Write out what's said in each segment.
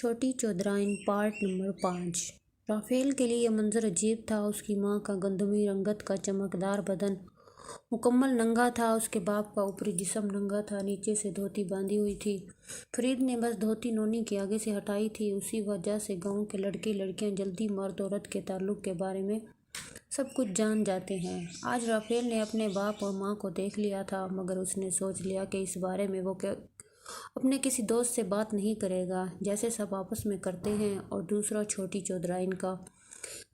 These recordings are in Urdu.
چھوٹی چودرائن پارٹ نمبر 5۔ رافیل کے لیے یہ منظر عجیب تھا۔ اس کی ماں کا گندمی رنگت کا چمکدار بدن مکمل ننگا تھا، اس کے باپ کا اوپری جسم ننگا تھا، نیچے سے دھوتی باندھی ہوئی تھی۔ فرید نے بس دھوتی نونی کے آگے سے ہٹائی تھی۔ اسی وجہ سے گاؤں کے لڑکے لڑکیاں جلدی مرد عورت کے تعلق کے بارے میں سب کچھ جان جاتے ہیں۔ آج رافیل نے اپنے باپ اور ماں کو دیکھ لیا تھا، مگر اس نے سوچ لیا کہ اس بارے میں وہ اپنے کسی دوست سے بات نہیں کرے گا، جیسے سب آپس میں کرتے ہیں۔ اور دوسرا چھوٹی چودرائن کا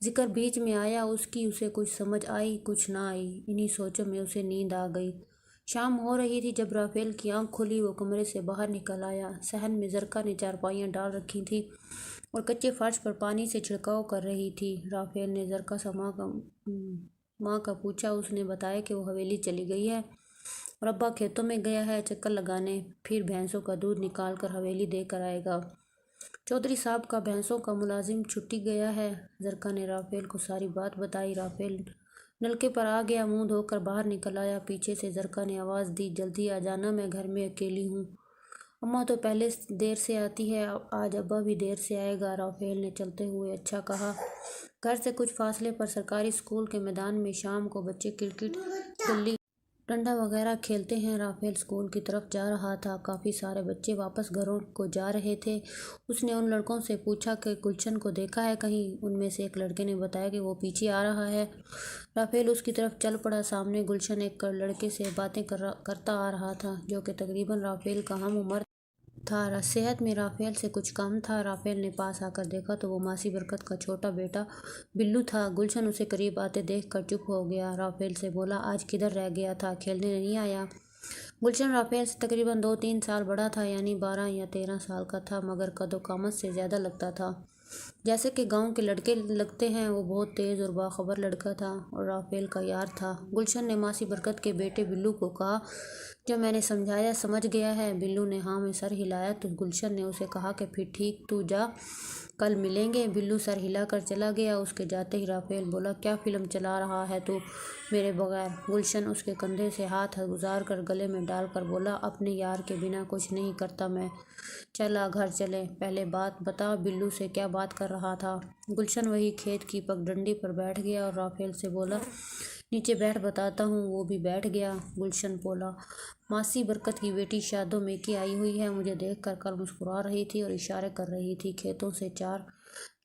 ذکر بیچ میں آیا۔ اسے کچھ سمجھ آئی، کچھ نہ آئی۔ انہی سوچوں میں اسے نیند آ گئی۔ شام ہو رہی تھی جب رافیل کی آنکھ کھلی۔ وہ کمرے سے باہر نکل آیا۔ صحن میں زرکا نے چارپائیاں ڈال رکھی تھیں اور کچے فرش پر پانی سے چھڑکاؤ کر رہی تھی۔ رافیل نے زرکا سے ماں کا پوچھا۔ اس نے بتایا کہ وہ حویلی چلی گئی ہے اور ابا کھیتوں میں گیا ہے چکر لگانے، پھر بھینسوں کا دودھ نکال کر حویلی دے کر آئے گا۔ چودھری صاحب کا بھینسوں کا ملازم چھٹی گیا ہے۔ زرکا نے رافیل کو ساری بات بتائی۔ رافیل نلکے پر آ گیا، منہ دھو کر باہر نکل آیا۔ پیچھے سے زرکا نے آواز دی، جلدی آ جانا، میں گھر میں اکیلی ہوں۔ اماں تو پہلے دیر سے آتی ہے، آج ابا بھی دیر سے آئے گا۔ رافیل نے چلتے ہوئے اچھا کہا۔ گھر سے کچھ فاصلے پر سرکاری اسکول کے میدان میں شام کو بچے کرکٹ، گلی ڈنڈا وغیرہ کھیلتے ہیں۔ رافیل اسکول کی طرف جا رہا تھا۔ کافی سارے بچے واپس گھروں کو جا رہے تھے۔ اس نے ان لڑکوں سے پوچھا کہ گلشن کو دیکھا ہے کہیں؟ ان میں سے ایک لڑکے نے بتایا کہ وہ پیچھے آ رہا ہے۔ رافیل اس کی طرف چل پڑا۔ سامنے گلشن ایک لڑکے سے باتیں کرتا آ رہا تھا جو کہ تقریباً رافیل کا ہم عمر تھا۔ صحت میں رافیل سے کچھ کم تھا۔ رافیل نے پاس آ کر دیکھا تو وہ ماسی برکت کا چھوٹا بیٹا بلو تھا۔ گلشن اسے قریب آتے دیکھ کر چپ ہو گیا۔ رافیل سے بولا، آج کدھر رہ گیا تھا، کھیلنے نہیں آیا؟ گلشن رافیل سے تقریباً 2-3 سال بڑا تھا، یعنی 12 یا 13 سال کا تھا، مگر قد و قامت سے زیادہ لگتا تھا جیسے کہ گاؤں کے لڑکے لگتے ہیں۔ وہ بہت تیز اور باخبر لڑکا تھا اور رافیل کا یار تھا۔ گلشن نے ماسی برکت کے بیٹے بلو کو کہا، جو میں نے سمجھایا سمجھ گیا ہے؟ بلو نے ہاں میں سر ہلایا تو گلشن نے اسے کہا کہ پھر ٹھیک، تو جا، کل ملیں گے۔ بلو سر ہلا کر چلا گیا۔ اس کے جاتے ہی رافیل بولا، کیا فلم چلا رہا ہے تو میرے بغیر؟ گلشن اس کے کندھے سے ہاتھ گزار کر گلے میں ڈال کر بولا، اپنے یار کے بنا کچھ نہیں کرتا میں، چل آ گھر چلیں۔ پہلے بات بتا، بلو سے کیا بات کر رہا تھا؟ گلشن وہی کھیت کی پگڈنڈی پر بیٹھ گیا اور رافیل سے بولا، نیچے بیٹھ بتاتا ہوں۔ وہ بھی بیٹھ گیا۔ گلشن بولا، ماسی برکت کی بیٹی شادو میکی آئی ہوئی ہے، مجھے دیکھ کر کل مسکرا رہی تھی اور اشارے کر رہی تھی کھیتوں سے چار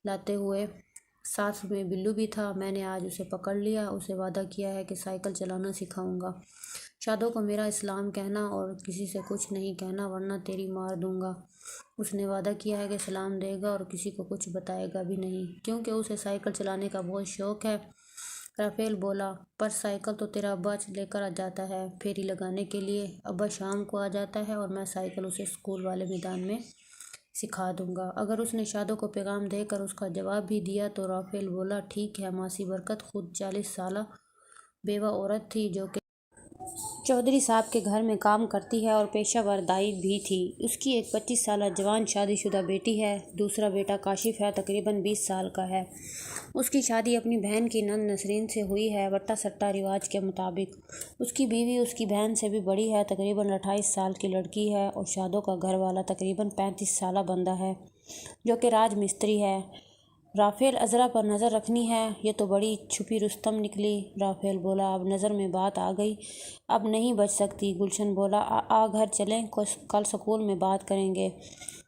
لاتے ہوئے، ساتھ میں بلو بھی تھا۔ میں نے آج اسے پکڑ لیا، اسے وعدہ کیا ہے کہ سائیکل چلانا سکھاؤں گا۔ شادو کو میرا سلام کہنا اور کسی سے کچھ نہیں کہنا ورنہ تیری مار دوں گا۔ اس نے وعدہ کیا ہے کہ سلام دے گا اور کسی کو کچھ بتائے گا بھی نہیں، کیونکہ اسے سائیکل چلانے کا بہت شوق ہے۔ رافیل بولا، پر سائیکل تو تیرا ابا لے کر جاتا ہے پھیری لگانے کے لیے، ابا شام کو آ جاتا ہے اور میں سائیکل اسے اسکول والے میدان میں سکھا دوں گا۔ اگر اس نے شادو کو پیغام دے کر اس کا جواب بھی دیا تو رافیل بولا، ٹھیک ہے۔ ماسی برکت خود 40 سالہ بیوہ عورت تھی جو کہ چودھری صاحب کے گھر میں کام کرتی ہے اور پیشہ ور دائی بھی تھی۔ اس کی ایک 25 سالہ جوان شادی شدہ بیٹی ہے۔ دوسرا بیٹا کاشف ہے، تقریباً 20 سال کا ہے۔ اس کی شادی اپنی بہن کی نند نسرین سے ہوئی ہے، وٹا سٹا رواج کے مطابق۔ اس کی بیوی اس کی بہن سے بھی بڑی ہے، تقریباً 28 سال کی لڑکی ہے، اور شادو کا گھر والا تقریباً 35 سالہ بندہ ہے جو کہ راج مستری ہے۔ رافیل، عذرا پر نظر رکھنی ہے، یہ تو بڑی چھپی رستم نکلی۔ رافیل بولا، اب نظر میں بات آ گئی، اب نہیں بچ سکتی۔ گلشن بولا، آ گھر چلیں، کل سکول میں بات کریں گے۔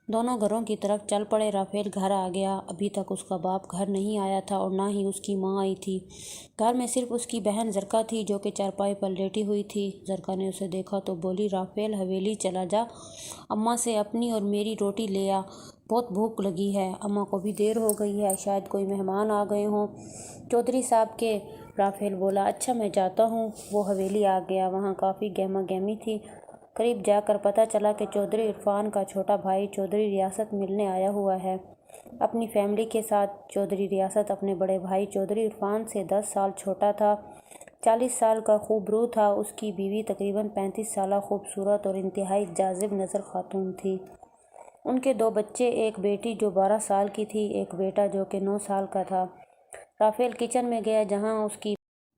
دونوں گھروں کی طرف چل پڑے۔ رافیل گھر آ گیا۔ ابھی تک اس کا باپ گھر نہیں آیا تھا اور نہ ہی اس کی ماں آئی تھی۔ گھر میں صرف اس کی بہن زرکا تھی جو کہ چارپائی پر لیٹی ہوئی تھی۔ زرکا نے اسے دیکھا تو بولی، رافیل حویلی چلا جا، اماں سے اپنی اور میری روٹی لے آ، بہت بھوک لگی ہے، اماں کو بھی دیر ہو گئی ہے، شاید کوئی مہمان آ گئے ہوں چودھری صاحب کے۔ رافیل بولا، اچھا میں جاتا ہوں۔ وہ حویلی آ گیا۔ وہاں کافی گہما گہمی تھی۔ قریب جا کر پتہ چلا کہ چودھری عرفان کا چھوٹا بھائی چودھری ریاست ملنے آیا ہوا ہے اپنی فیملی کے ساتھ۔ چودھری ریاست اپنے بڑے بھائی چودھری عرفان سے 10 سال چھوٹا تھا، 40 سال کا خوب رو تھا۔ اس کی بیوی تقریباً 35 سالہ خوبصورت اور انتہائی جاذب نظر خاتون تھی۔ ان کے 2 بچے، ایک بیٹی جو 12 سال کی تھی، ایک بیٹا جو کہ 9 سال کا تھا۔ رافیل کچن میں گیا جہاں اس کی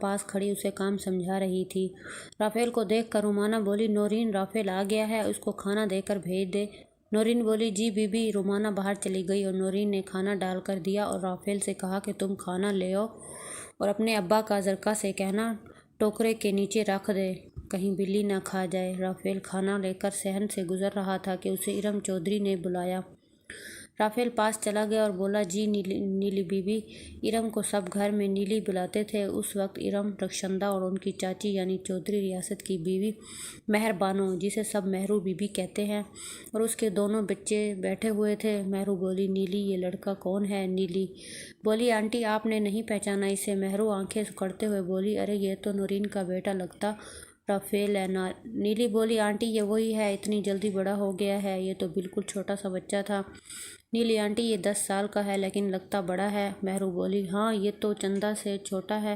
پاس کھڑی اسے کام سمجھا رہی تھی۔ رافیل کو دیکھ کر رومانہ بولی، نورین رافیل آ گیا ہے، اس کو کھانا دے کر بھیج دے۔ نورین بولی، جی بی بی۔ رومانہ باہر چلی گئی اور نورین نے کھانا ڈال کر دیا اور رافیل سے کہا کہ تم کھانا لے آؤ اور اپنے ابا کا زرکا سے کہنا ٹوکرے کے نیچے رکھ دے، کہیں بلی نہ کھا جائے۔ رافیل کھانا لے کر صحن سے گزر رہا تھا کہ اسے ارم چودھری نے بلایا۔ رافیل پاس چلا گیا اور بولا، جی نیلی بی بی۔ ارم کو سب گھر میں نیلی بلاتے تھے۔ اس وقت ارم رخشندہ اور ان کی چاچی یعنی چودھری ریاست کی بیوی مہر بانو، جسے سب مہرو بی بی کہتے ہیں، اور اس کے دونوں بچے بیٹھے ہوئے تھے۔ مہرو بولی، نیلی یہ لڑکا کون ہے؟ نیلی بولی، آنٹی آپ نے نہیں پہچانا اسے؟ مہرو آنکھیں سکڑتے ہوئے بولی، ارے یہ تو نورین کا بیٹا لگتا رافیل ہے۔ نیلی بولی، آنٹی یہ وہی ہے، اتنی جلدی بڑا ہو گیا ہے، یہ تو بالکل چھوٹا سا بچہ تھا۔ نیلی، آنٹی یہ 10 سال کا ہے لیکن لگتا بڑا ہے۔ مہرو بولی، ہاں یہ تو چندہ سے چھوٹا ہے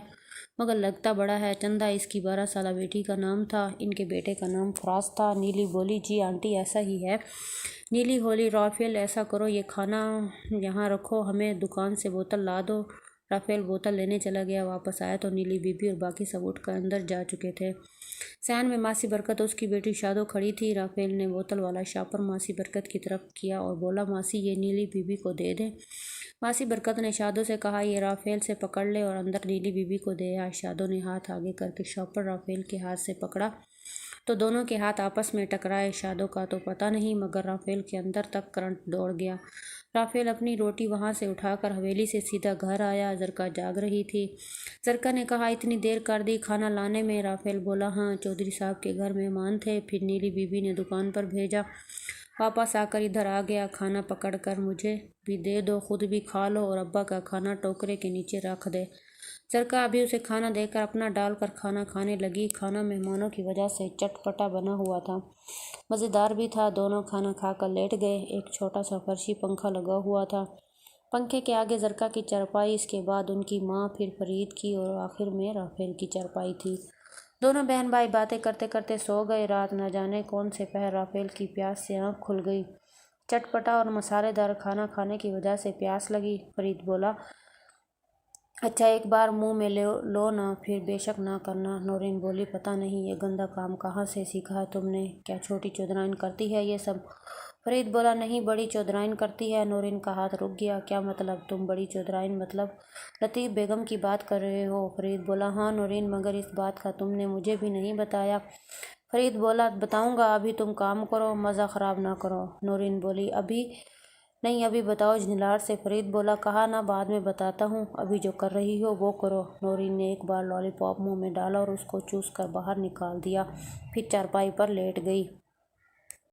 مگر لگتا بڑا ہے۔ چندہ اس کی 12 سالہ بیٹی کا نام تھا، ان کے بیٹے کا نام فراز تھا۔ نیلی بولی، جی آنٹی ایسا ہی ہے۔ نیلی بولی، رافیل ایسا کرو، یہ کھانا یہاں رکھو، ہمیں دکان سے بوتل لا دو۔ رافیل بوتل لینے چلا گیا، واپس آیا تو نیلی بی بی اور باقی سب اٹھ کر اندر جا چکے تھے۔ صحن میں ماسی برکت اور اس کی بیٹی شادو کھڑی تھی۔ رافیل نے بوتل والا شاپر ماسی برکت کی طرف کیا اور بولا، ماسی یہ نیلی بی بی کو دے دیں۔ ماسی برکت نے شادو سے کہا، یہ رافیل سے پکڑ لے اور اندر نیلی بی بی کو دے آ۔ شادو نے ہاتھ آگے کر کے شاپر رافیل کے ہاتھ سے پکڑا تو دونوں کے ہاتھ آپس میں ٹکرائے۔ شادو کا تو پتہ نہیں مگر رافیل کے اندر تک کرنٹ دوڑ گیا۔ رافیل اپنی روٹی وہاں سے اٹھا کر حویلی سے سیدھا گھر آیا۔ زرکا جاگ رہی تھی۔ زرکا نے کہا، اتنی دیر کر دی کھانا لانے میں؟ رافیل بولا، ہاں چودھری صاحب کے گھر مہمان تھے، پھر نیلی بی بی نے دکان پر بھیجا، واپس آ کر ادھر آ گیا، کھانا پکڑ کر مجھے بھی دے دو، خود بھی کھا لو اور ابا کا کھانا ٹوکرے کے نیچے رکھ دے۔ زرکا ابھی اسے کھانا دے کر اپنا ڈال کر کھانا کھانے لگی۔ کھانا مہمانوں کی وجہ سے چٹ پٹا بنا ہوا تھا، مزیدار بھی تھا۔ دونوں کھانا کھا کر لیٹ گئے۔ ایک چھوٹا سا فرشی پنکھا لگا ہوا تھا، پنکھے کے آگے زرکا کی چارپائی، اس کے بعد ان کی ماں، پھر فرید کی اور آخر میں رافیل کی چارپائی تھی۔ دونوں بہن بھائی باتیں کرتے کرتے سو گئے۔ رات نہ جانے کون سے پہر رافیل کی پیاس سے آنکھ کھل گئی۔ چٹ پٹا اور مسالے دار کھانا کھانے کی وجہ سے پیاس لگی۔ فرید بولا، اچھا ایک بار منہ میں لو نا، پھر بے شک نہ کرنا۔ نورین بولی، پتہ نہیں یہ گندا کام کہاں سے سیکھا ہے تم نے، کیا چھوٹی چودرائن کرتی ہے یہ سب؟ فرید بولا، نہیں بڑی چودرائن کرتی ہے۔ نورین کا ہاتھ رک گیا۔ کیا مطلب؟ تم بڑی چودرائن مطلب لطیف بیگم کی بات کر رہے ہو؟ فرید بولا، ہاں نورین، مگر اس بات کا تم نے مجھے بھی نہیں بتایا۔ فرید بولا، بتاؤں گا، ابھی تم کام کرو، مزہ خراب نہ کرو۔ نورین بولی، ابھی نہیں، ابھی بتاؤ جھنجھلاہٹ سے۔ فرید بولا، کہا نا بعد میں بتاتا ہوں، ابھی جو کر رہی ہو وہ کرو۔ نورین نے ایک بار لالی پاپ منہ میں ڈالا اور اس کو چوس کر باہر نکال دیا، پھر چارپائی پر لیٹ گئی۔